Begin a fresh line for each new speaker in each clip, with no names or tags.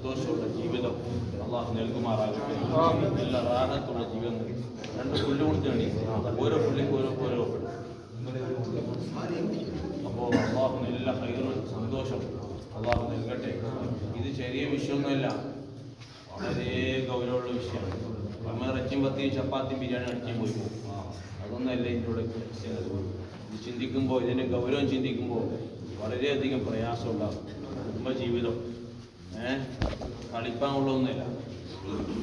സന്തോഷമുള്ള ജീവിതം അള്ളാഹു നൽകുമാറാകട്ടെ. നല്ല റാഹത്തുള്ള ജീവിതം. 2 പുല്ല് കൊടുത്താണ്, ഓരോ പുള്ളിക്ക് ഓരോ അപ്പോൾ അള്ളാഹു എല്ലാ ഹൈറും സന്തോഷം അള്ളാഹു നൽകട്ടെ. ഇത് ചെറിയ വിഷയമൊന്നുമല്ല, വളരെ ഗൗരവമുള്ള വിഷയമാണ്. നമ്മൾ ഇറച്ചിയും പത്തിയും ചപ്പാത്തിയും ബിരിയാണി അടിച്ചും പോയി പോകും. അതൊന്നല്ല ഇതിലൂടെ ഇത് ചിന്തിക്കുമ്പോൾ, ഇതിൻ്റെ ഗൗരവം ചിന്തിക്കുമ്പോൾ വളരെയധികം പ്രയാസമുണ്ടാകും. കുടുംബജീവിതം കളിപ്പാനുള്ളതൊന്നുമില്ല.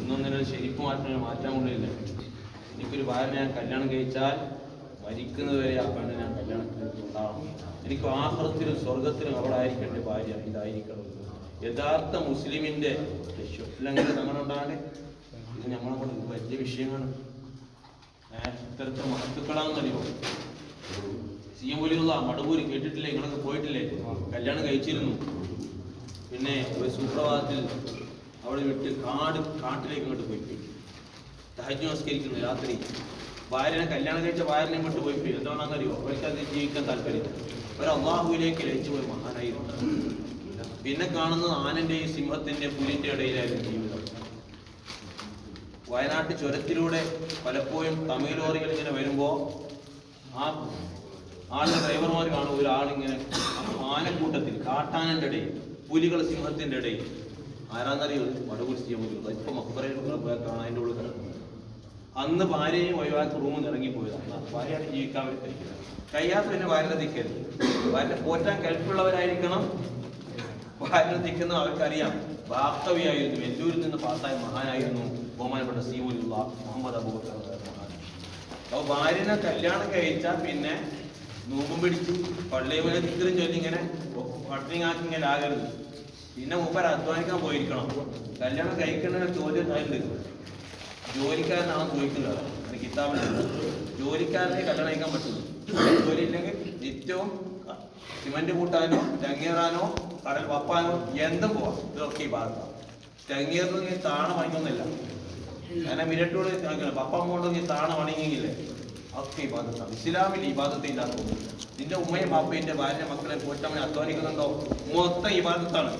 ഇന്നൊന്നിനും ശരിക്കും മാറ്റാൻ കൊള്ളില്ല. എനിക്കൊരു ഭാര്യ ഞാൻ കല്യാണം കഴിച്ചാൽ മരിക്കുന്നത് വരെ ആ പെണ്ണ് ഞാൻ കല്യാണം കഴിച്ചുണ്ടാവണം. എനിക്ക് ആഖിറത്തിലും സ്വർഗത്തിലും അവളായിരിക്കേണ്ട ഭാര്യ ഇതായിരിക്കണം. യഥാർത്ഥ മുസ്ലിമിൻ്റെ ലക്ഷ്യം അങ്ങനെ ഉണ്ടാകണേ. ഇത് നമ്മളെ കൊണ്ട് വലിയ വിഷയമാണ്. ഇത്തരത്തിൽ മഹത്തുക്കളാണെന്നറിയോ? CM വലിയുള്ള മടവൂര് കേട്ടിട്ടില്ലേ? നിങ്ങളൊക്കെ പോയിട്ടില്ലേ? കല്യാണം കഴിച്ചിരുന്നു. പിന്നെ ഒരു സുപ്രഭാതത്തിൽ അവളെ വിട്ട് കാട്ടിലേക്ക് അങ്ങോട്ട് പോയി. തഹജ്ജുദ് നമസ്കരിക്കുന്നു രാത്രി. ഭാര്യനെ കല്യാണം കഴിച്ച ഭാര്യനെ വിട്ട് പോയി. എന്താണെന്നറിയോ? അവർക്കത് ജീവിക്കാൻ താല്പര്യം. ഒരു അള്ളാഹുവിലേക്ക് ലയിച്ചു പോയി മഹാനായിരുന്നു. പിന്നെ കാണുന്നത് ആനന്റെയും സിംഹത്തിന്റെയും പുലിന്റെ ഇടയിലായിരുന്നു ജീവിതം. വയനാട്ട് ചുരത്തിലൂടെ പലപ്പോഴും തമിഴ് ലോറികൾ ഇങ്ങനെ വരുമ്പോൾ ആ ആളുടെ ഡ്രൈവർമാർ കാണും ഒരാളിങ്ങനെ ആനക്കൂട്ടത്തിൽ, കാട്ടാനന്റെ ഇടയിൽ, പുലികൾ സിംഹത്തിന്റെ ഇടയിൽ. ആരാന്നറിയോ? വടവൂർ CM വലിയുള്ള. ഇപ്പൊ മക്ബറയിൽ പോയാൽ കാണാൻ അതിൻ്റെ ഉള്ളിൽ കിടക്കുന്നത്. അന്ന് ഭാര്യയും ഒഴിവാക്കി റൂമിൽ നിന്ന് ഇറങ്ങിപ്പോയതാണ്. ഭാര്യയാണ് ജീവിക്കാൻ വേണ്ടി കഴിയാത്ത പിന്നെ ഭാര്യ നിൽക്കരുത്. ഭാര്യ പോറ്റാൻ കൽപ്പുള്ളവരായിരിക്കണം. ഭാര്യ നിൽക്കുന്ന അവർക്കറിയാം. ബാക്കവിയായിരുന്നു, വെല്ലൂരിൽ നിന്ന് പാസ്സായ മഹാനായിരുന്നു ബഹുമാനപ്പെട്ട CM വലിയുള്ള മുഹമ്മദ് അബൂബക്കർ മഹാൻ. അപ്പോൾ ഭാര്യനെ കല്യാണം കഴിച്ചാൽ പിന്നെ നോമ്പും പിടിച്ച് പള്ളിയിലെ ദിക്റും ചൊല്ലി ഇങ്ങനെ പട്ടിണിയാക്കി ഇങ്ങനെ ആകരുത്. പിന്നെ മൂപ്പർ അധ്വാനിക്കാൻ പോയിരിക്കണം. കല്യാണം കഴിക്കുന്ന ചോദ്യം അതിലുണ്ട്. ജോലിക്കാരനാണ് ചോദിക്കുന്നത്. കിതാബിലുണ്ട്, ജോലിക്കാരനെ കല്യാണം കഴിക്കാൻ പറ്റുള്ളൂ. ജോലി ഇല്ലെങ്കിൽ നിത്യവും സിമന്റ് കൂട്ടാനോ തെങ്ങേറാനോ കടൽ വപ്പാനോ എന്തും പോവാം. ഇതൊക്കെ ഈ ഭാഗത്താണ്. തെങ്ങേറിന് താണ പണിക്കൊന്നുമില്ല. അങ്ങനെ മിരട്ടോട് പപ്പം കൊണ്ടൊന്നും താണ പണിയെങ്കിലേ ഒക്കെ ഈ ഭാഗത്താണ്. ഇസ്ലാമിൽ ഈ ഭാഗത്ത് ഇല്ലാത്ത നിന്റെ ഉമ്മയും പാപ്പയും ഭാര്യ മക്കളെ പോറ്റവനെ അധ്വാനിക്കുന്നുണ്ടോ? മൊത്തം ഈ ഭാഗത്താണ്.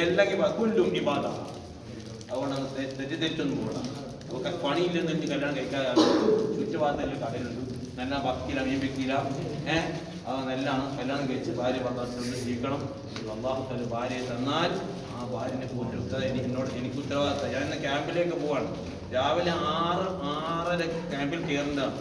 എല്ലാം കൊല്ലും ഈ ഭാഗത്താണ്. അതുകൊണ്ടാണ് തെറ്റൊന്നും പോകണം. നമുക്ക് പണിയില്ലെന്ന് എനിക്ക് കല്യാണം കഴിക്കാതെ ചുറ്റുഭാഗത്തെല്ലാം കടയിലുണ്ട്. നല്ല ഭക്തിയില മീൻ വെക്കില്ല. അത് നെല്ലാണ്. കല്യാണം കഴിച്ച് ഭാര്യ ഭർത്താവ് ജീവിക്കണം. അള്ളാഹു തആല ഭാര്യയെ തന്നാൽ ആ ഭാര്യനെ എനിക്ക് ഉത്തരവാദിത്തം. ഞാൻ ഇന്ന് ക്യാമ്പിലേക്ക് പോവാണ്. രാവിലെ 6:30 ക്യാമ്പിൽ കയറേണ്ടതാണ്.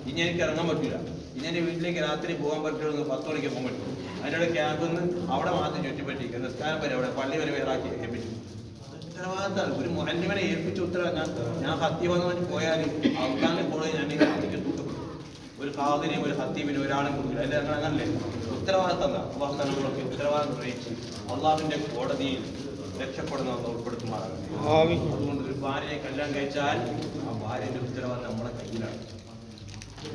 ഇനി എനിക്ക് ഇറങ്ങാൻ പറ്റില്ല. ഇനി എൻ്റെ വീട്ടിലേക്ക് രാത്രി പോകാൻ പറ്റുള്ളൂ. 10 മണിക്ക് പോകാൻ പറ്റും. അതിൻ്റെ ക്യാമ്പിൽ നിന്ന് അവിടെ മാത്രം ചുറ്റിപ്പറ്റി നിസ്കാരം വരെ അവിടെ പള്ളി വരെ വേറാക്കി ഏൽപ്പിച്ചു. ഉത്തരവാദിത്തമാണ്. ഒരു മുഅല്ലിമിനെ ഏൽപ്പിച്ച ഉത്തരവാദിത്തം. ഞാൻ ഹത്തീബ് പോയാലും അവസാനം കൂടെ ഞാൻ ഒരു ഖാദിനെയും ഒരു ഹത്തീബിനും ഒരാളും കൊടുക്കില്ല. അല്ലെ? അങ്ങനല്ലേ? ഉത്തരവാദിത്തം എന്താ? അള്ളാഹു തആലക്ക് ഉത്തരവാദിത്തം അറിയിച്ച് അള്ളാഹുവിന്റെ കോടതിയിൽ രക്ഷപ്പെടുന്ന ഉൾപ്പെടുത്തുമാറാണ്. അതുകൊണ്ട് ഒരു ഭാര്യയെ കല്യാണം കഴിച്ചാൽ ആ ഭാര്യന്റെ ഉത്തരവാദിത്തം നമ്മളെ കയ്യിലാണ്.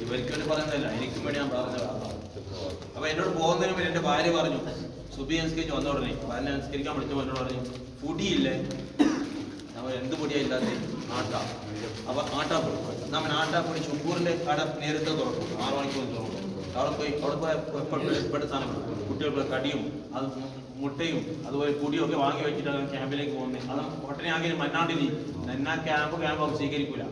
ഇവർക്ക് വേണ്ടി പറയുന്നതല്ല, എനിക്കും വേണ്ടി ഞാൻ പറഞ്ഞതാണ്. അപ്പൊ എന്നോട് പോകുന്നതിന് മുമ്പ് എന്റെ ഭാര്യ പറഞ്ഞു, സുബി അനുസ്കരിച്ച് വന്ന ഉടനെ ഭാര്യ അനുസ്കരിക്കാൻ വിളിച്ചപ്പോൾ എന്നോട് പറഞ്ഞു, പൊടിയില്ലേ? നമ്മൾ എന്ത് പൊടിയാണ് ഇല്ലാത്ത? ആട്ട. അപ്പൊ ആട്ടാപ്പൊടി. നമ്മൾ ആട്ടാപ്പൊടി ഷുക്കൂറിന്റെ കട നേരത്തെ തുറക്കും. 6 മണിക്ക് തുറക്കും. അവിടെ പോയി പെടുത്താനും കുട്ടികൾക്ക് കടിയും അത് മുട്ടയും അതുപോലെ പൊടിയും ഒക്കെ വാങ്ങി വെച്ചിട്ടാണ് ക്യാമ്പിലേക്ക് പോകുന്നത്. അത് ഒട്ടനെയാകിലും മന്നാണ്ടിനി എന്നാ ക്യാമ്പ് സ്വീകരിക്കൂല,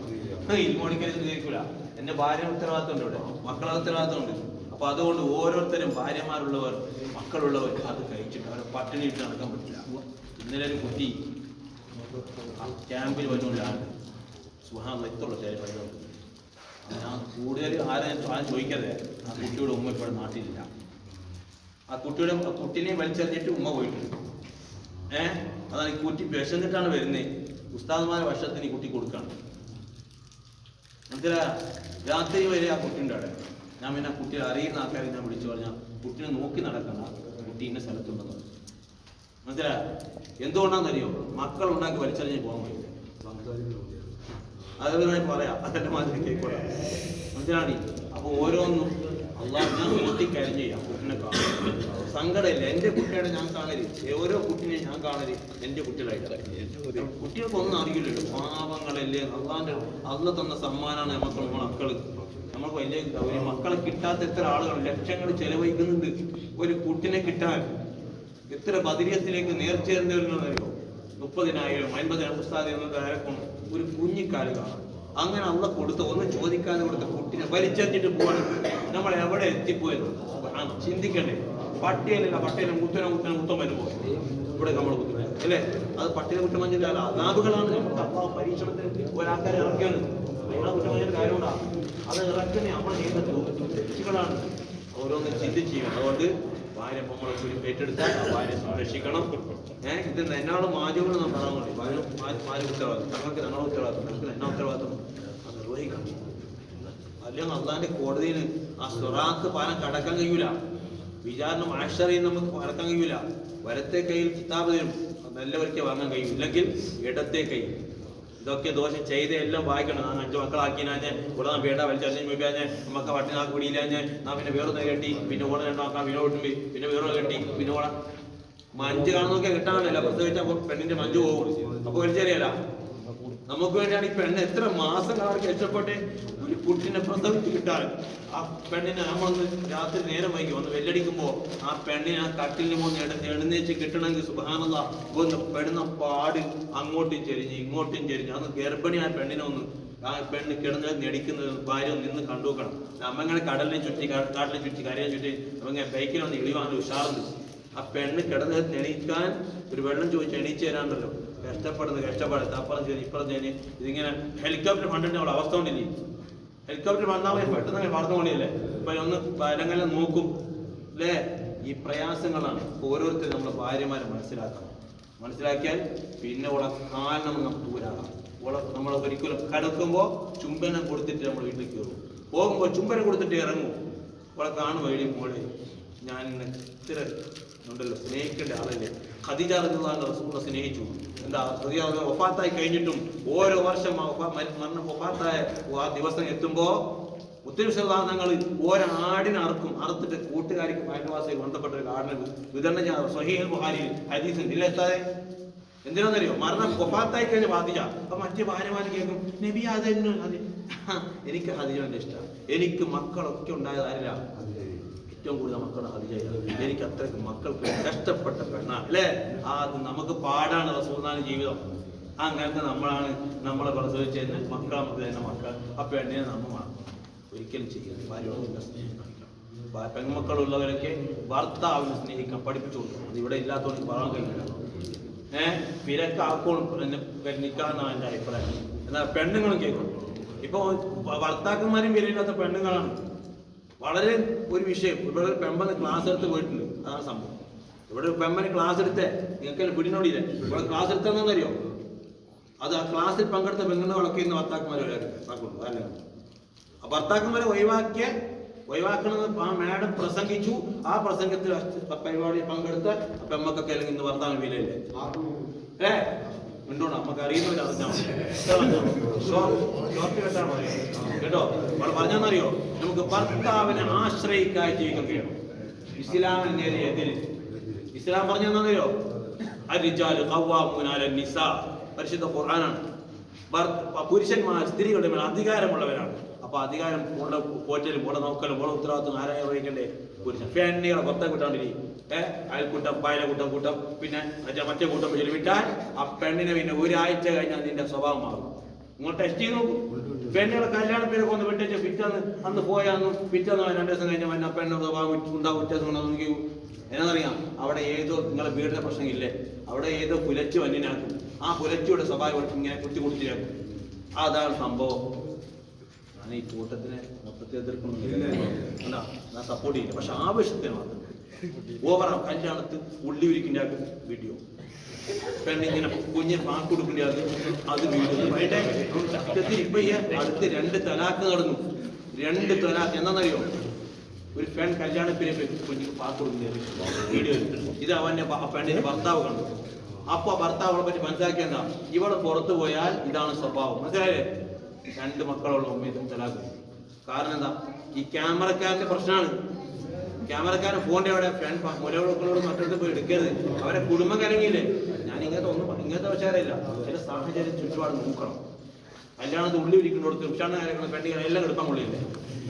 ഇൽമോണിക്കൽ സ്വീകരിക്കൂല. എന്റെ ഭാര്യ ഉത്തരവാദിത്തം ഉണ്ട്, ഇവിടെ മക്കളെ ഉത്തരവാദിത്തം ഉണ്ട്. അപ്പൊ അതുകൊണ്ട് ഓരോരുത്തരും ഭാര്യമാരുള്ളവർ മക്കളുള്ളവർ അത് കഴിച്ചിട്ട് അവരെ പട്ടിണി ഇട്ട് നടക്കാൻ പറ്റില്ല. ഇന്നലെ ഒരു കുട്ടി ക്യാമ്പിൽ വരുന്നില്ലാണ് സുബ്ഹാനല്ലാഹ് എത്തുള്ള ശേഷം ഞാൻ കൂടുതൽ ആരും ചോദിക്കരുത്. ആ കുട്ടിയുടെ ഉമ്മ ഇപ്പോൾ നാട്ടിലില്ല. ആ കുട്ടിനെ വലിച്ചെറിഞ്ഞിട്ട് ഉമ്മ പോയിട്ടുണ്ട്. അതാണ് ഈ കുട്ടി വിശന്നിട്ടാണ് വരുന്നത്. ഉസ്താദ്മാരെ വർഷത്തിന് ഈ കുട്ടി കൊടുക്കണം. മനസ്സിലാ? രാത്രി വരെ ആ കുട്ടിൻ്റെ അവിടെ. ഞാൻ പിന്നെ കുട്ടിയെ അറിയുന്ന ആൾക്കാരെ ഞാൻ വിളിച്ചു പറഞ്ഞാൽ കുട്ടിനെ നോക്കി നടക്കണം. കുട്ടി ഇന്ന സ്ഥലത്തുണ്ടെന്ന്. മനസ്സിലാ? എന്തുകൊണ്ടാണെന്നറിയോ? മക്കൾ ഉണ്ടാക്കി വലിച്ചെറിഞ്ഞ് പോകാൻ പറ്റില്ല. അതുപോലെ പറയാം, അതെന്റെ മാതിരി കേൾക്കൂടാ. മനസ്സിലാണി? അപ്പൊ ഓരോന്നും അള്ളാഹ് ഞാൻ കൂട്ടിക്കരഞ്ഞ് ചെയ്യാം. കുട്ടിനെ കാണും, സങ്കടമില്ല. എന്റെ കുട്ടിയുടെ ഞാൻ കാണരുത്. ഓരോ കുട്ടിനെ ഞാൻ കാണരുത് എന്റെ കുട്ടികളായിട്ട്. കുട്ടികൾക്കൊന്നും അറിയില്ലല്ലോ, പാവങ്ങളല്ലേ. അള്ള തന്ന സമ്മാനാണ് നമുക്ക് മക്കള്. നമുക്ക് വലിയ ഒരു മക്കളെ കിട്ടാത്ത എത്ര ആളുകൾ ലക്ഷങ്ങൾ ചെലവഴിക്കുന്നുണ്ട് ഒരു കുട്ടിനെ കിട്ടാൻ. എത്ര ബദരിയത്തിലേക്ക് നേർച്ചേർന്നവരുന്നറിയോ? 30,000 50,000 ഉസ്താദ് എന്നൊക്കെ ആരക്കും ഒരു കുഞ്ഞിക്കാല് കാണാം. അങ്ങനെ അള്ള കൊടുത്ത ഒന്നും ചോദിക്കാതെ കൊടുത്ത കുട്ടിനെ വലിച്ചെറിഞ്ഞിട്ട് പോവാണ്. നമ്മൾ എവിടെ എത്തിപ്പോയത് ചിന്തിക്കണ്ടേ? പട്ടിയല്ല പട്ടിയല്ല മുത്തം വരുമ്പോ ഇവിടെ നമ്മൾ കുത്തുന്നത് അല്ലേ? അത് പട്ടിയെ കുറ്റം പറഞ്ഞില്ല, അതാബുകളാണ്. നമുക്ക് അള്ളാഹു പരീക്ഷണത്തിന് ഒരാൾക്കാരെ ഇറക്കിയാണ്. അയാളെ കുറ്റം പറഞ്ഞൊരു കാര്യമുണ്ടാ? അത് ഇറക്കുന്ന നമ്മൾ ചെയ്യുന്ന തെറ്റുകളാണ്. ഓരോന്നും ചിന്തിച്ച് ചെയ്യണം. അതുകൊണ്ട് ഭാര്യ നമ്മളെ ഏറ്റെടുത്താൽ ആ ഭാര്യ സംരക്ഷിക്കണം. ഇത് എന്നാണ് മാധ്യമങ്ങൾ നാം പറയാൻ മതി. ഭാര്യ ഉത്തരവാദിത്വം, ഞങ്ങൾക്ക് ഞങ്ങളുടെ ഉത്തരവാദിത്വം, ഞങ്ങൾക്ക് എന്നാ ഉത്തരവാദിത്വം അത് നിർവഹിക്കണം. അല്ലെങ്കിൽ അള്ളാന്റെ കോടതിയിൽ ആ സ്വറാത്ത് പാലം കടക്കാൻ കഴിയൂല. വിചാരണ ആശ്രയം നമുക്ക് കടക്കാൻ കഴിയൂല. വലത്തെ കയ്യിൽ കിതാബ് തരും, നല്ലവർക്ക് വാങ്ങാൻ കഴിയും. ഇല്ലെങ്കിൽ ഇടത്തെ കൈ. ഇതൊക്കെ ദോഷം ചെയ്ത് എല്ലാം വായിക്കണം. ഞാൻ 5 മക്കളാക്കിനാഞ്ഞ് ഇവിടെ നാം വേണ്ട വലിച്ചറിഞ്ഞ് നോക്കിയാഞ്ഞ് നമുക്ക് വട്ടിനാക്ക് പിടിയില്ലാഞ്ഞ് നാം പിന്നെ വേറൊന്ന് കെട്ടി, പിന്നെ ഓടെ രണ്ടാക്കാം, പിന്നെ ഓട്ടുമ്പി, പിന്നെ വേറെ കെട്ടി, പിന്നെ ഓട മഞ്ച് കാണുന്നൊക്കെ കിട്ടാനല്ല. പ്രസവിച്ചാൽ പെണ്ണിന്റെ മഞ്ച് പോകും. അപ്പൊ വലിച്ചറിയല. നമുക്ക് വേണ്ടിയാണ് ഈ പെണ്ണ് എത്ര മാസങ്ങളാണ് കഷ്ടപ്പെട്ട് ഒരു കുട്ടിനെ പ്രസവിച്ച് കിട്ടാൻ. ആ പെണ്ണിനെ നമ്മളൊന്ന് രാത്രി നേരം വൈകി വന്ന് വെല്ലടിക്കുമ്പോ ആ പെണ്ണിനെ ആ കട്ടിലിന് പോകുന്ന എഴുന്നേച്ച് കിട്ടണമെങ്കിൽ സുബ്ഹാനല്ലാഹ് ഒന്ന് പെടുന്ന പാട് അങ്ങോട്ടും ചെരിഞ്ഞ് ഇങ്ങോട്ടും ചെരിഞ്ഞ് അന്ന് ഗർഭിണി ആ പെണ്ണിനെ ഒന്ന് ആ പെണ്ണ് കിടന്ന് നെടിക്കുന്നത് ഭാര്യ നിന്ന് കണ്ടുനോക്കണം. നമ്മങ്ങനെ കടലിനെ ചുറ്റി കാട്ടിനെ ചുറ്റി കരയെ ചുറ്റി നമ്മങ്ങനെ ബൈക്കിലൊന്ന് ഇളിവാൻ ഉഷാറുണ്ട്. ആ പെണ്ണ് കിടന്ന് എണീക്കാൻ ഒരു വെള്ളം ചോദിച്ച് എണീച്ച് തരാണ്ടല്ലോ. കഷ്ടപ്പെടുന്നത് അപ്പുറം ചെയ്ത് ഇപ്പുറം ചെയ്ത് ഇതിങ്ങനെ ഹെലികോപ്റ്റർ ഫണ്ടിന്റെ അവളെ അവസ്ഥ കൊണ്ടില്ലേ? ഹെലികോപ്റ്റർ വന്നാൽ പെട്ടെന്ന് വളർന്നു കൊണ്ടില്ലേ? ഇപ്പൊ ഒന്ന് പരങ്ങനെ നോക്കും അല്ലേ? ഈ പ്രയാസങ്ങളാണ്. ഓരോരുത്തരും നമ്മളെ ഭാര്യമാരെ മനസ്സിലാക്കിയാൽ പിന്നെ ഓളെ കാലം നമുക്ക് ദൂരാകാം. നമ്മൾ ഒരിക്കലും കിടക്കുമ്പോ ചുംബനം കൊടുത്തിട്ട് നമ്മൾ വീട്ടിൽ കയറും. പോകുമ്പോ ചുംബനം കൊടുത്തിട്ട് ഇറങ്ങും. ഓളെ കാണും വഴി മോളെ ഞാൻ ഇത്ര ഉണ്ടല്ലോ സ്നേഹിക്കേണ്ട ആളല്ലേ. ഖദീജ റളിയല്ലാഹു റസൂലിനെ സ്നേഹിച്ചു. എന്താ വഫാത്തായി കഴിഞ്ഞിട്ടും ഓരോ വർഷം മരണം വഫാത്തായ ആ ദിവസം എത്തുമ്പോ ഉത്തരവിശ്വാസങ്ങൾ ഒരാടിനെ അറുത്തിട്ട് കൂട്ടുകാരിക്ക് അയൽവാസികൾ ബന്ധപ്പെട്ട ഒരു ആടിനെ വിതരണം ചെയ്യാറ്. സ്വഹീഹുൽ ബുഖാരിയിൽ ഹദീസ് ഇല്ലെത്താതെ എന്തിനാന്നറിയോ? മരണം വഫാത്തായി കഴിഞ്ഞ ഖദീജ. അപ്പൊ മറ്റു ഭാര്യമാര് കേൾക്കും നബി അതെന്നു എനിക്ക് ഖദീജന്റെ ഇഷ്ടം. എനിക്ക് മക്കളൊക്കെ ഉണ്ടായത് ആരില്ല? ഏറ്റവും കൂടുതൽ മക്കൾ ഖദീജയാണ്. എനിക്ക് അത്രയ്ക്ക് മക്കൾക്ക് കഷ്ടപ്പെട്ട പെണ്ണാണ് അല്ലേ? അത് നമുക്ക് പാടാണ് റസൂലുള്ളാഹിന്റെ ജീവിതം. അങ്ങനത്തെ നമ്മളെ പ്രസവിച്ച മക്കൾ നമുക്ക് തന്നെ മക്കൾ. ആ പെണ്ണിനെ നമ്മൾ ഒരിക്കലും ചെയ്യരുത്. ഭാര്യയോട് സ്നേഹം കാണിക്കണം. പെൺമക്കളുള്ളവരൊക്കെ ഭർത്താവിനെ സ്നേഹിക്കാൻ പഠിപ്പിച്ചു കൊടുക്കണം. അത് ഇവിടെ ഇല്ലാത്തവർക്ക് പറയാൻ കഴിയില്ല. പിരക്കാക്കോളും നിൽക്കാന്നാണ് എൻ്റെ അഭിപ്രായം. എന്നാൽ പെണ്ണുങ്ങളും കേൾക്കും. ഇപ്പൊ ഭർത്താക്കന്മാരും വിലയില്ലാത്ത പെണ്ണുങ്ങളാണ്. വളരെ ഒരു വിഷയം. ഇവിടെ ഒരു പെമ്പന് ക്ലാസ് എടുത്ത് പോയിട്ടുണ്ട്. അതാണ് സംഭവം. ഇവിടെ ഒരു പെമ്പന് ക്ലാസ് എടുത്തേ നിങ്ങൾക്ക് പിടിനോടിയില്ലേ? ഇവിടെ ക്ലാസ് എടുത്തറിയോ? അത് ആ ക്ലാസ്സിൽ പങ്കെടുത്ത പെണ്ണുങ്ങൾ വളക്കുന്ന ഭർത്താക്കന്മാരെ അല്ല. ആ ഭർത്താക്കന്മാരെ ഒഴിവാക്കണമെന്ന് ആ മാഡം പ്രസംഗിച്ചു. ആ പ്രസംഗത്തിൽ പരിപാടിയിൽ പങ്കെടുത്ത പെമ്മക്കൊക്കെ അല്ലെങ്കിൽ ഇന്ന് ഭർത്താവ് വിലയില്ലേ? ഉണ്ടോ? നമുക്ക് അറിയുന്നില്ല. ഷോർട്ട് കെട്ടാൻ പറയും കേട്ടോ. അവൾ പറഞ്ഞെന്നറിയോ? നമുക്ക് ഭർത്താവിനെ ആശ്രയിക്കായി ജീവിക്കാൻ കഴിയണം. ഇസ്ലാമിന് എതിര് ഇസ്ലാം പറഞ്ഞെന്നറിയോ? അർരിജാലു ഖവ്വാമൂന അലൻ നിസാ. പരിശുദ്ധ ഖുർആനാണ്. പുരുഷന്മാർ സ്ത്രീകളുടെ മേൽ അധികാരമുള്ളവരാണ്. അപ്പൊ അധികാരം പോറ്റലും പോടെ നോക്കലും പോടെ ഉത്തരവാദിത്വം ആരായി വഹിക്കണ്ടേ? പുരുഷൻ. പെണ്ണികളെ പുറത്തെ കൂട്ടാണ്ടിരി അയൽക്കൂട്ടം പായലക്കൂട്ടം പിന്നെ മറ്റേ കൂട്ടം വിട്ടാൽ ആ പെണ്ണിനെ പിന്നെ ഒരാഴ്ച കഴിഞ്ഞാൽ നിന്റെ സ്വഭാവം മാറും. നിങ്ങൾ ടെസ്റ്റ് ചെയ്ത് നോക്കും. പെണ്ണുകളെ കല്യാണത്തിനൊക്കെ ഒന്ന് വിട്ടേച്ച് പിറ്റേന്ന് അന്ന് പോയാന്നും പിറ്റേന്ന് 2 ദിവസം കഴിഞ്ഞാൽ ആ പെണ്ണ് സ്വഭാവം ഉണ്ടാവും വ്യത്യാസം നോക്കി. എന്നറിയാം, അവിടെ ഏതോ നിങ്ങളെ വീടിന്റെ പ്രശ്നമില്ലേ? അവിടെ ഏതോ പുലച്ചു വന്നിനാക്കും. ആ പുലച്ചിയുടെ സ്വഭാവം ഇങ്ങനെ കുത്തിയാക്കും. അതാണ് സംഭവം. ഞാൻ ഈ കൂട്ടത്തിനെ മൊത്തത്തിൽ എതിർക്കുന്നില്ല, ഞാൻ സപ്പോർട്ട് ചെയ്യില്ല. പക്ഷെ ആവശ്യത്തിന് മാത്രം ഓവറാ. കല്യാണത്ത് ഉള്ളി ഉരിക്കിൻ്റെ വീഡിയോ, പെണ്ണിങ്ങനെ കുഞ്ഞ് പാക്കൊടുക്കേണ്ട അത് വീഡിയോ. സത്യത്തിൽ ഇപ്പൊ ഈ അടുത്ത് 2 തലാക്ക് നടന്നു. 2 തലാക്ക് എന്താണെന്നറിയോ? ഒരു പെൺ കല്യാണത്തിന് കുഞ്ഞിക്ക് പാക്കൊടുക്കുന്ന വീഡിയോ. ഇത് അവന്റെ പെണ്ണിന്റെ ഭർത്താവ് കണ്ടു. അപ്പൊ ഭർത്താവിനെ പറ്റി മനസ്സിലാക്കിയെന്താ? ഇവള് പുറത്തു പോയാൽ ഇതാണ് സ്വഭാവം. മനസ്സിലായില്ലേ? 2 മക്കളുള്ള ഉമ്മയും തലാക്ക്. കാരണം എന്താ? ഈ ക്യാമറക്കാരന്റെ പ്രശ്നമാണ്. ക്യാമറക്കാരൻ ഫോണിന്റെ അവിടെ മുലകളോട് മറ്റൊരു പോയി എടുക്കരുത്. അവരെ കുടുംബം കലങ്ങിയില്ലേ? ഞാൻ ഇങ്ങനത്തെ വിഷയമില്ല. ചില സാഹചര്യം ചുറ്റുപാട് നോക്കണം. കല്യാണത്തിൽ ഉള്ളി ഇരിക്കുന്നിടത്ത് ഉഷാണ് കാര്യങ്ങൾ പെണ്ണികൾ എല്ലാം എടുക്കാൻ കൊള്ളില്ലേ?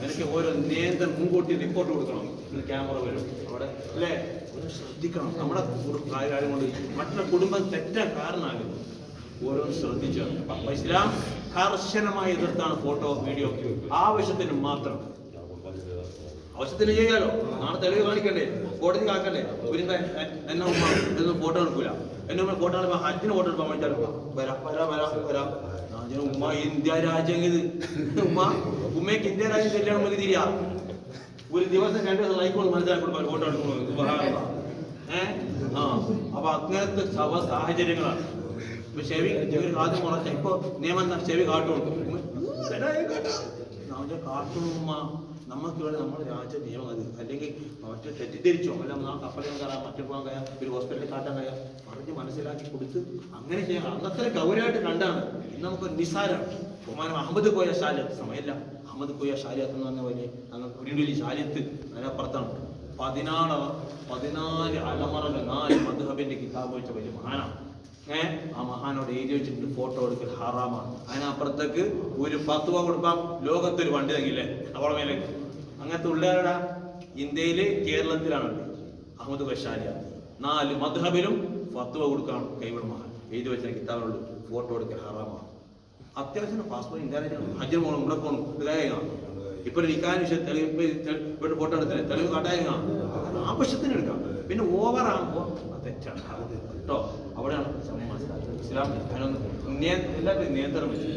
എനിക്ക് ഓരോ നിയന്ത്രണം മുൻകൂട്ടി റിപ്പോർട്ട് കൊടുക്കണം. ക്യാമറ വരും അവിടെ അല്ലേ, ഒന്ന് ശ്രദ്ധിക്കണം. നമ്മുടെ കാര്യം കൊണ്ട് മറ്റുള്ള കുടുംബം തെറ്റാൻ കാരണമാകുന്നു. ഓരോന്ന് ശ്രദ്ധിച്ചു. ഇസ്ലാം കർശനമായി എതിർത്താണ് ഫോട്ടോ വീഡിയോ. ആവശ്യത്തിന് മാത്രം, ആവശ്യത്തിന് ചെയ്യാലോ. നാളെ തെളിവ് കാണിക്കണ്ടേ, കോടതി കാക്കണ്ടേ. ഒരു എന്നെ ഉമ്മ ഇതൊന്നും ഫോട്ടോ എടുക്കൂല. എന്നെ ഉമ്മ ഫോട്ടോ എടുക്കാൻ ഹജ്ജിന് ഫോട്ടോ എടുക്കാൻ വേണ്ടിയാൽ വരാം. ഉമ്മ ഇന്ത്യ രാജ്യം ഇത്. ഉമ്മയ്ക്ക് ഇന്ത്യ രാജ്യം തെറ്റാണ് നമുക്ക് തിരിയാ. ഒരു ദിവസം 2 ദിവസം ലൈക്കോട് മനസ്സിലാക്കി കൊടുക്കാൻ ഫോട്ടോ എടുക്കുന്നു. അപ്പൊ അങ്ങനത്തെ സാഹചര്യങ്ങളാണ്. ഇപ്പൊ ചെവി ആദ്യം മുളച്ച ഇപ്പൊ നിയമം എന്താ, ചെവി കാട്ടുള്ളൂ. കാട്ടുമ്മ നമുക്ക് ഇവിടെ നമ്മുടെ രാജ്യ നിയമം അത്. അല്ലെങ്കിൽ മറ്റു തെറ്റിദ്ധരിച്ചോ അല്ല കപ്പലിൽ കയറാം, മറ്റു പോകാൻ കഴിയാം, ഒരു ഹോസ്പിറ്റലിൽ കാട്ടാൻ കഴിയാം, പറഞ്ഞ് മനസ്സിലാക്കി കൊടുത്ത് അങ്ങനെ ചെയ്യാം. അന്നത്ര ഗൗരവമായിട്ട് കണ്ടാണ്. ഇന്ന് നമുക്ക് നിസ്സാരമാണ്. ബഹുമാനം അഹമ്മദ് കോയ ശാലിയത്ത്, സമയമില്ല. അഹമ്മദ് കോയ ശാലിയത്ത് എന്ന് പറഞ്ഞ വലിയ കുരിണ്ടുലി ശാലിയത്ത് അതിനപ്പുറത്താണ്. 14 അലമറകൾ 4 മദ്ഹബിന്റെ കിതാബ് വെച്ച വലിയ മഹാനാണ്. ആ മഹാനോട് എഴുതി വെച്ചിട്ട് ഫോട്ടോ എടുക്കൽ ഹറാമാണ്. അതിനപ്പുറത്തേക്ക് ഒരു ഫത്വ കൊടുക്കാം. ലോകത്തൊരു വണ്ടി തങ്ങില്ലേ അവളെ മേലെ. അങ്ങനത്തെ ഉള്ളവരുടെ ഇന്ത്യയില് കേരളത്തിലാണ് അഹമ്മദ് ബഷാരിയ. 4 മദ്ഹബിലും ഫത്വ കൊടുക്കാൻ കൈവിട മഹാൻ എഴുതി വെച്ച കിതാബിനുള്ളൂ ഫോട്ടോ എടുക്കൽ ഹറാമാണ്. അത്യാവശ്യം പാസ്പോർട്ട് ഇന്ത്യ ഹജ്ജിന് പോകണം, ഇവിടെ പോകണം, ഇത് കാര്യമാണ്. ഇപ്പൊ നിൽക്കാൻ വിഷയം തെളിവ് ഫോട്ടോ എടുത്തില്ല, തെളിവ് കാട്ടായ ആവശ്യത്തിന് എടുക്കാം. പിന്നെ ഓവറാകുമ്പോൾ തെറ്റാണ് കേട്ടോ. അവിടെയാണ് ഇസ്ലാം എല്ലാത്തിനും നിയന്ത്രണം വെച്ചു.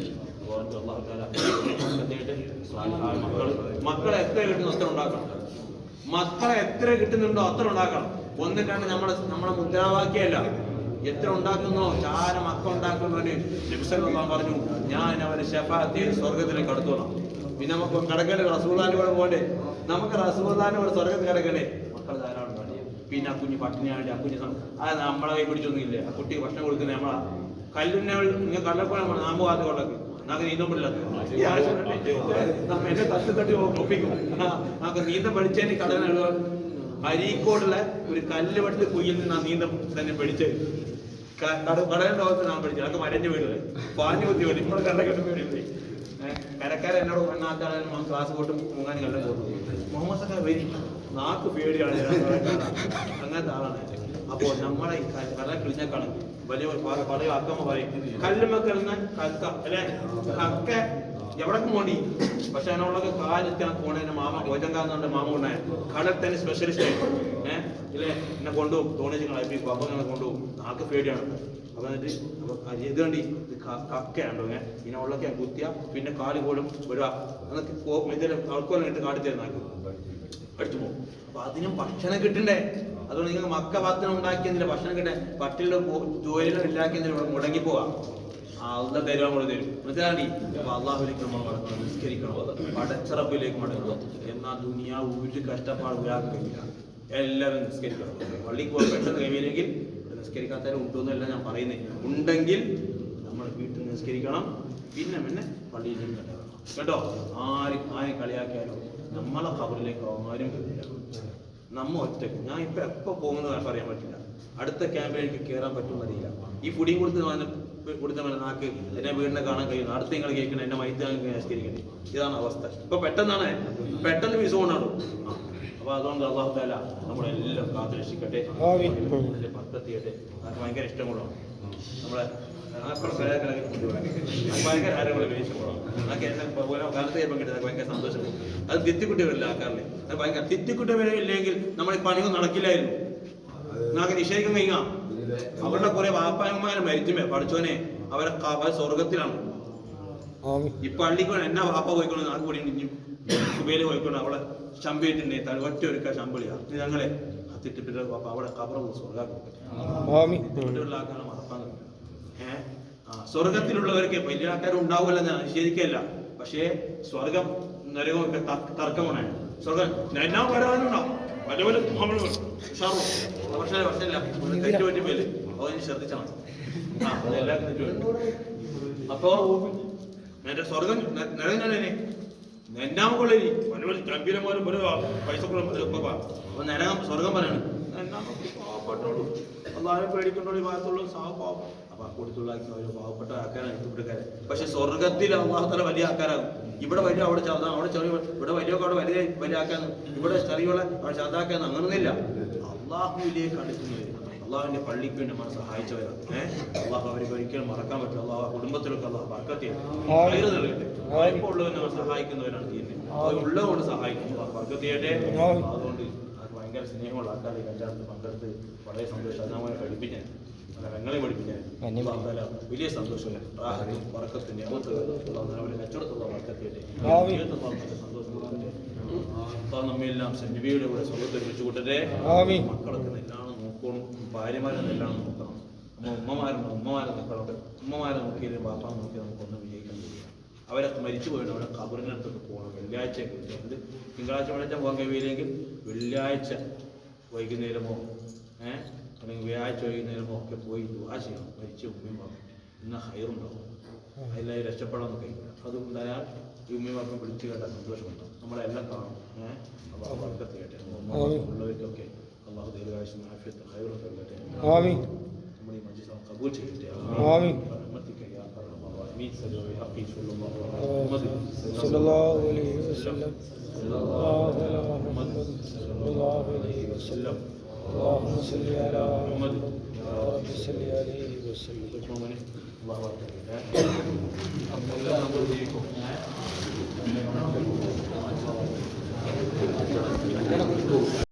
മക്കളെ എത്ര കിട്ടുന്നു അത്ര ഉണ്ടാക്കണം. മക്കളെ എത്ര കിട്ടുന്നുണ്ടോ അത്ര ഉണ്ടാക്കണം. ഒന്നിട്ടാണ് നമ്മളെ മുദ്രാവാക്യമല്ല. എത്ര ഉണ്ടാക്കുന്നോ ചാര മക്കൾ ഉണ്ടാക്കുന്നവന് നബി പറഞ്ഞു, ഞാൻ അവരെ ശഫാഅത്തിൽ സ്വർഗത്തിലേക്ക് കടത്തോളാം. പിന്നെ നമുക്ക് കിടക്കണ്ടേ, റസൂലുള്ളാഹിന്റെ കൂടെ പോകണ്ടേ. നമുക്ക് റസൂലുള്ളാഹിന്റെ കൂടെ സ്വർഗത്തിൽ കിടക്കണ്ടേ. മക്കൾ ധാരാളം. പിന്നെ ആ കുഞ്ഞ് പട്ടിണിയാണ്ട് ആ കുഞ്ഞ് അത് നമ്മളെ കൈ പിടിച്ചൊന്നുമില്ലേ. ആ കുട്ടിക്ക് ഭക്ഷണം കൊടുക്കുന്നത് നമ്മളാ. കല്ലിനെ നിങ്ങൾ കള്ളപ്പോഴാണ് നാമ്പുകാത്ത കൊള്ളക്ക് നമുക്ക് നീന്തം പിടില്ല. എന്നെ തട്ടി ഒപ്പിക്കും. നമുക്ക് നീന്തം പഠിച്ചതിന് കടന അരീക്കോടുള്ള ഒരു കല്ല് പഠിച്ച് കുയ്യിൽ നിന്ന് ആ നീന്തം തന്നെ പഠിച്ച് കടലിന്റെ ലോകത്ത് ഞാൻ പഠിച്ചു. അതൊക്കെ മരഞ്ഞു വീടുകൾ പാഞ്ഞു കുത്തി വീട്. ഇപ്പോൾ കണ്ടക്കെട്ട് വീടുണ്ട്. കരക്കാരെ എന്നോട് നാട്ടാളും ക്ലാസ് പോട്ടും മുങ്ങാൻ കണ്ട പോകുന്നു. മുഹമ്മദ് സക്ക വരി നാക്ക് പേടിയാണ്. അങ്ങനത്തെ ആളാണ്. അപ്പോൾ നമ്മളെ കട കിളിഞ്ഞേക്കാണ് വലിയ പടയ അക്കമ്മ പറയും കല്ലുമക്കളിന്ന് കക്ക അല്ലെ. കക്ക എവിടേക്കും പോണ്ടി. പക്ഷെ അതിനുള്ളൊക്കെ കാലെത്തിയാൽ പോണേന്റെ മാമ ഭോജങ്കാന്നുണ്ട്. മാമ ഉണ്ടായ കടൽ തന്നെ സ്പെഷ്യലിസ്റ്റ് ആയി ഇല്ലേ. എന്നെ കൊണ്ടുപോകും തോണിച്ച് കളിപ്പിക്കും. അപ്പൊ അങ്ങനെ കൊണ്ടുപോകും. നാക്ക് പേടിയാണ്. അപ്പൊ എന്നിട്ട് ഇത് വേണ്ടി കക്കയുണ്ടോ ഇതിനുള്ളൊക്കെ കുത്തിയ പിന്നെ കാല് പോലും വരിക. ഇതിൽ ആൾക്കോലം ഇട്ട് കാട്ടി തരുന്നാക്കും അടിച്ചു പോകും. അപ്പൊ അതിനും ഭക്ഷണം കിട്ടണ്ടേ. അതുകൊണ്ട് നിങ്ങൾ മക്ക ഭക്ഷണം ഉണ്ടാക്കിയതിന്റെ ഭക്ഷണം കിട്ടേ. പട്ടിയുടെ ജോലിയിലും ഉണ്ടാക്കിയതിന് ഇവിടെ മുടങ്ങിപ്പോവാ. അള്ള തരുവാൻ കൂടെ തരും. മനസ്സിലാണ്ടി. അപ്പൊ അള്ളാഹുലേക്ക് നമ്മൾ മടങ്ങണം, നിസ്കരിക്കണം, പടച്ചറപ്പിലേക്ക് മടങ്ങണം. എന്നാൽ ദുനിയാവ് ഒരു കഷ്ടപ്പാട് ഒരാൾക്ക് കഴിയില്ല. എല്ലാവരും നിസ്കരിക്കണം. പള്ളിക്ക് പോയി പെട്ടെന്ന് കഴിയില്ലെങ്കിൽ നിസ്കരിക്കാത്തവരും ഉണ്ടോന്നല്ല ഞാൻ പറയുന്നത്. ഉണ്ടെങ്കിൽ നമ്മൾ വീട്ടിൽ നിസ്കരിക്കണം. പിന്നെ പള്ളിയിൽ കേട്ടോ. ആരും കളിയാക്കിയാലോ നമ്മളെ ഖബറിലേക്ക് ആരും വരില്ല. നമ്മ ഒറ്റക്ക്. ഞാൻ ഇപ്പൊ എപ്പോ പോകുന്നത് പറയാൻ പറ്റില്ല. അടുത്ത ക്യാമ്പിൽ എനിക്ക് കയറാൻ പറ്റുന്നറിയില്ല. ഈ പൊടിയും കൊടുത്ത നാക്ക് എന്നെ വീടിനെ കാണാൻ കഴിയുന്നു. അടുത്ത നിങ്ങൾ കേൾക്കണം എന്നെ മൈത്ത് നിസ്കരിക്കണേ. ഇതാണ് അവസ്ഥ. ഇപ്പൊ പെട്ടെന്ന് വിസ കൊണ്ടാണോ. അപ്പൊ അതുകൊണ്ട് അല്ലാഹു തആല നമ്മളെല്ലാം കാത്തു രക്ഷിക്കട്ടെ, പദ്ധതിയട്ടെ. അത് ഭയങ്കര ഇഷ്ടമുള്ളതാണ്. നമ്മളെ ഭയങ്കര കാര്യങ്ങൾ ഇഷ്ടമുള്ളതാണ്. അതൊക്കെ എന്നെ പോലെ കാലത്ത് ചിലപ്പം കിട്ടുന്നത് ഭയങ്കര സന്തോഷം. അത് തിത്തിക്കുട്ടി വരില്ല ആൾക്കാരിലെ. അത് ഭയങ്കര തിത്തിക്കുട്ടി വരില്ലെങ്കിൽ നമ്മുടെ ഈ പണികൾ നടക്കില്ലായിരുന്നു. നമുക്ക് നിഷേധിക്കാൻ കഴിയാം. അവരുടെ കുറെ വാപ്പായന്മാരെ മരിച്ചുമേ പഠിച്ചോനെ അവരെ സ്വർഗത്തിലാണ്. ഈ പള്ളിക്ക് എന്നാ വാപ്പ പോയിക്കൊണ്ട് നാക്ക് കൂടി സുബേല് പോയിക്കൊണ്ട് അവളെ ശമ്പിട്ടുണ്ടേ ഒറ്റ ഒരുക്ക ശമ്പളിയാ. ഇത് ഞങ്ങളെ കത്തിട്ടിട്ട് അവിടെ കബറും സ്വർഗാക്കും. സ്വർഗത്തിലുള്ളവർക്ക് വലിയ ആൾക്കാരും ഉണ്ടാവില്ല ഞാൻ നിഷേധിക്കല്ല. പക്ഷേ സ്വർഗം നരകമൊക്കെ തർക്കമാണ്. സ്വർഗം എന്നാ വരാനുണ്ടാവും പല പല പക്ഷേ തെറ്റ് പറ്റി പേര് അതിന് ശ്രദ്ധിച്ചാണ്. എല്ലാവർക്കും തെറ്റ് പറ്റും. അപ്പോ എന്റെ സ്വർഗം നരകം തന്നെ എന്നാമക്കൊള്ളി പല പല ഗംഭീരന്മാരും പൈസ അപ്പൊ നരകം സ്വർഗം പറയാണ്. എന്നാമ പേടിക്കൊണ്ടോ ഭാഗത്തുള്ള സാ അപ്പൊ ആ കൂട്ടത്തുള്ള ഒരു പാവപ്പെട്ട ആൾക്കാരാണ് ഇവിടെക്കാരെ. പക്ഷെ സ്വർഗത്തിൽ അള്ളാഹു തആല വലിയ ആൾക്കാരാകും. ഇവിടെ വലിയ അവിടെ ചെറുതാ, അവിടെ ചെറിയ, ഇവിടെ വലിയൊക്കെ അവിടെ വലിയ വലിയ ആക്കാന്ന്, ഇവിടെ ചെറിയുള്ള അവിടെ ചെറുതാക്കാന്ന്, അങ്ങനൊന്നുമില്ല. അള്ളാഹുവിലേക്ക് അടുക്കുന്നവർ, അള്ളാഹുവിന്റെ പള്ളിക്ക് വേണ്ടി നമ്മൾ സഹായിച്ചവരാണ്. അള്ളാഹു അവർക്ക് ഒരിക്കലും മറക്കാൻ പറ്റില്ല. അള്ളാഹു കുടുംബത്തിലൊക്കെ അള്ളാഹു ബർക്കത്ത് ചെയ്യട്ടെ, ഖൈർ നൽകട്ടെ. ഇപ്പോൾ ഉള്ളവർ നമ്മൾ സഹായിക്കുന്നവരാണ് ചെയ്യുന്നത്, ഉള്ളതുകൊണ്ട് സഹായിക്കും. അള്ളാഹു ബർക്കത്ത് ചെയ്യട്ടെ. അതുകൊണ്ട് അത് ഭയങ്കര സ്നേഹമുള്ള ആൾക്കാർ ഈ കല്യാണത്തിൽ പങ്കെടുത്ത് വളരെ സന്തോഷം. അത് നമ്മളെ പഠിപ്പിക്കാൻ, ഞങ്ങളെ പഠിപ്പിക്കാൻ വലിയ സന്തോഷം. പറക്കത്തിന്റെ അവരെ കച്ചവടത്തുള്ള വർക്കത്തിയുടെ സന്തോഷം കൊടുക്കട്ടെ. നമ്മയെല്ലാം നബിയുടെ കൂടെ സ്വർഗ്ഗത്തിൽ വെച്ച് കൂട്ടട്ടെ. മക്കളൊക്കെ നെല്ലാണ് നോക്കണം, ഭാര്യമാരെ നെല്ലാണ് നോക്കണം, ഉമ്മമാരെ നോക്കണം. ഉമ്മമാരെ നോക്കിയാലും ബാപ്പാനെ നോക്കിയാൽ നമുക്കൊന്നും വിജയിക്കാൻ കഴിയില്ല. അവരൊക്കെ മരിച്ചു പോയിട്ട് അവരെ ഖബറിനടുത്തൊക്കെ പോകണം. വെള്ളിയാഴ്ച തിങ്കളാഴ്ച വെള്ളിയാഴ്ച പോകാൻ കഴിയില്ലെങ്കിൽ വെള്ളിയാഴ്ച വൈകുന്നേരമോ അല്ലെങ്കിൽ വ്യാഴാഴ്ച വൈകുന്നേരമോ ഒക്കെ പോയി ദുആ ചെയ്യണം. മരിച്ച ഉമ്മയും ബാപ്പും ഇന്ന് ഹൈറുണ്ടാവും, അതിലായി രക്ഷപ്പെടാൻ കഴിയില്ല. അതുകൊണ്ടായാൽ ഈ ഉമ്മയും ബാപ്പും വിളിച്ചു കേട്ടാൽ സന്തോഷമുണ്ടാവും. നമ്മളെല്ലാം കാണും. അള്ളാഹു ബർക്കത്ത് ചെയ്യട്ടെ. ഉള്ളവർക്കൊക്കെ അള്ളാഹു ദീർഘായുസ്സും ആഫിയത്തും ഹൈറും നൽകട്ടെ. നമ്മുടെ ഈ മജ്ലിസ് ഖബൂൽ ചെയ്യട്ടെ. اللهم صل على محمد رب صل عليه وسلم. الله أكبر.